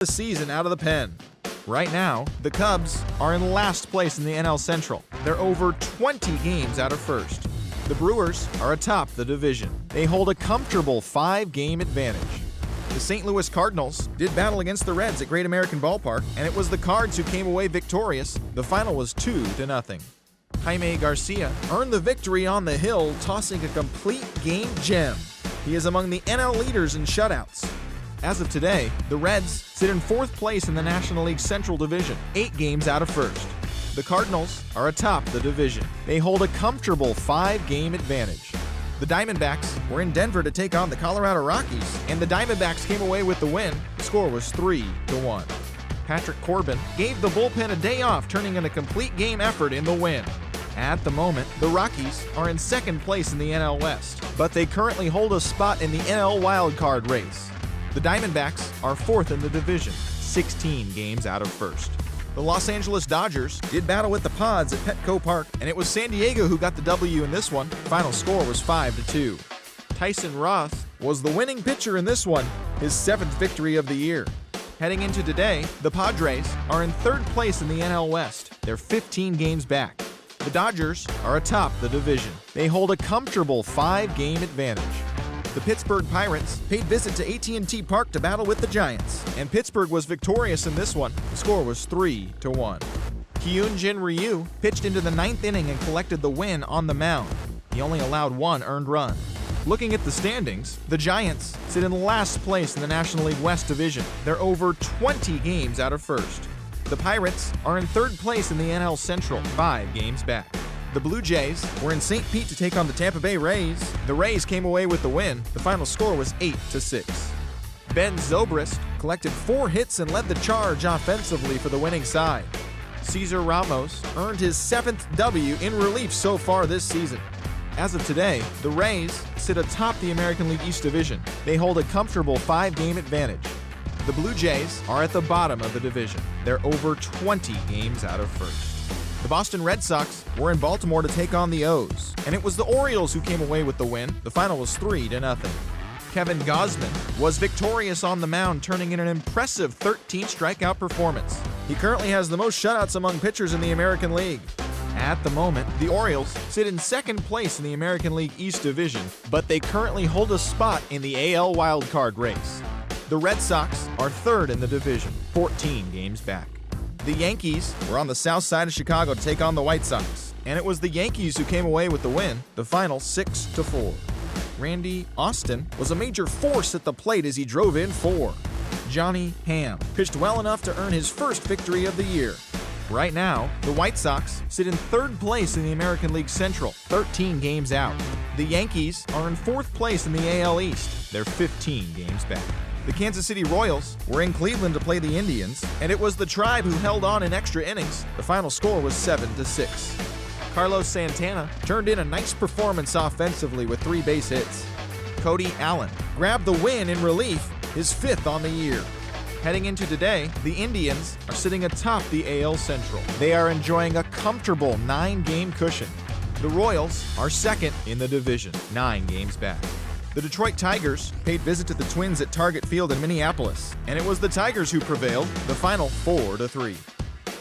the season out of the pen. Right now, the Cubs are in last place in the NL Central. They're over 20 games out of first. The Brewers are atop the division. They hold a comfortable 5-game advantage. The St. Louis Cardinals did battle against the Reds at Great American Ballpark, and it was the Cards who came away victorious. The final was 2-0. Jaime Garcia earned the victory on the hill, tossing a complete game gem. He is among the NL leaders in shutouts. As of today, the Reds sit in 4th place in the National League Central Division, 8 games out of first. The Cardinals are atop the division. They hold a comfortable 5-game advantage. The Diamondbacks were in Denver to take on the Colorado Rockies, and the Diamondbacks came away with the win. The score was 3-1. Patrick Corbin gave the bullpen a day off, turning in a complete game effort in the win. At the moment, the Rockies are in 2nd place in the NL West, but they currently hold a spot in the NL wildcard race. The Diamondbacks are 4th in the division, 16 games out of first. The Los Angeles Dodgers did battle with the Pods at Petco Park, and it was San Diego who got the W in this one. Final score was 5-2. Tyson Roth was the winning pitcher in this one, his 7th victory of the year. Heading into today, the Padres are in 3rd place in the NL West. They're 15 games back. The Dodgers are atop the division. They hold a comfortable 5-game advantage. The Pittsburgh Pirates paid visit to AT&T Park to battle with the Giants, and Pittsburgh was victorious in this one. The score was 3-1. Hyunjin Ryu pitched into the 9th inning and collected the win on the mound. He only allowed 1 earned run. Looking at the standings, the Giants sit in last place in the National League West Division. They're over 20 games out of first. The Pirates are in 3rd place in the NL Central, 5 games back. The Blue Jays were in St. Pete to take on the Tampa Bay Rays. The Rays came away with the win. The final score was 8-6. Ben Zobrist collected 4 hits and led the charge offensively for the winning side. Cesar Ramos earned his 7th W in relief so far this season. As of today, the Rays sit atop the American League East Division. They hold a comfortable 5-game advantage. The Blue Jays are at the bottom of the division. They're over 20 games out of first. The Boston Red Sox were in Baltimore to take on the O's, and it was the Orioles who came away with the win. The final was 3-0. Kevin Gausman was victorious on the mound, turning in an impressive 13-strikeout performance. He currently has the most shutouts among pitchers in the American League. At the moment, the Orioles sit in 2nd place in the American League East Division, but they currently hold a spot in the AL wildcard race. The Red Sox are 3rd in the division, 14 games back. The Yankees were on the south side of Chicago to take on the White Sox, and it was the Yankees who came away with the win, the final 6-4. Randy Austin was a major force at the plate as he drove in 4. Johnny Hamm pitched well enough to earn his first victory of the year. Right now, the White Sox sit in 3rd place in the American League Central, 13 games out. The Yankees are in 4th place in the AL East. They're 15 games back. The Kansas City Royals were in Cleveland to play the Indians, and it was the Tribe who held on in extra innings. The final score was 7-6. Carlos Santana turned in a nice performance offensively with 3 base hits. Cody Allen grabbed the win in relief, his 5th on the year. Heading into today, the Indians are sitting atop the AL Central. They are enjoying a comfortable 9-game cushion. The Royals are 2nd in the division, 9 games back. The Detroit Tigers paid visit to the Twins at Target Field in Minneapolis, and it was the Tigers who prevailed, the final 4-3.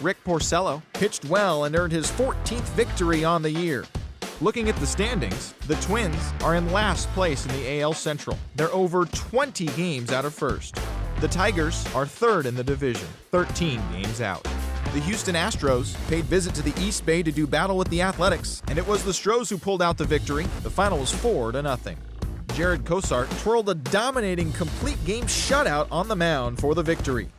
Rick Porcello pitched well and earned his 14th victory on the year. Looking at the standings, the Twins are in last place in the AL Central. They're over 20 games out of first. The Tigers are 3rd in the division, 13 games out. The Houston Astros paid visit to the East Bay to do battle with the Athletics, and it was the Stros who pulled out the victory. The final was 4-0. Jared Cosart twirled a dominating complete game shutout on the mound for the victory.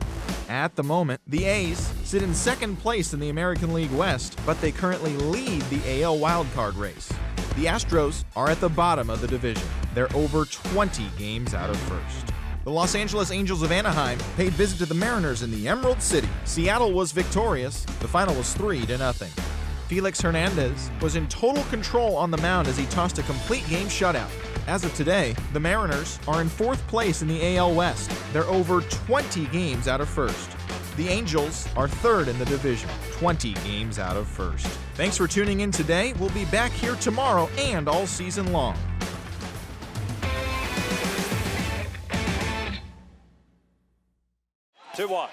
At the moment, the A's sit in 2nd place in the American League West, but they currently lead the AL wildcard race. The Astros are at the bottom of the division. They're over 20 games out of first. The Los Angeles Angels of Anaheim paid visit to the Mariners in the Emerald City. Seattle was victorious. The final was 3-0. Felix Hernandez was in total control on the mound as he tossed a complete game shutout. As of today, the Mariners are in 4th place in the AL West. They're over 20 games out of first. The Angels are 3rd in the division, 20 games out of first. Thanks for tuning in today. We'll be back here tomorrow and all season long. 2-1.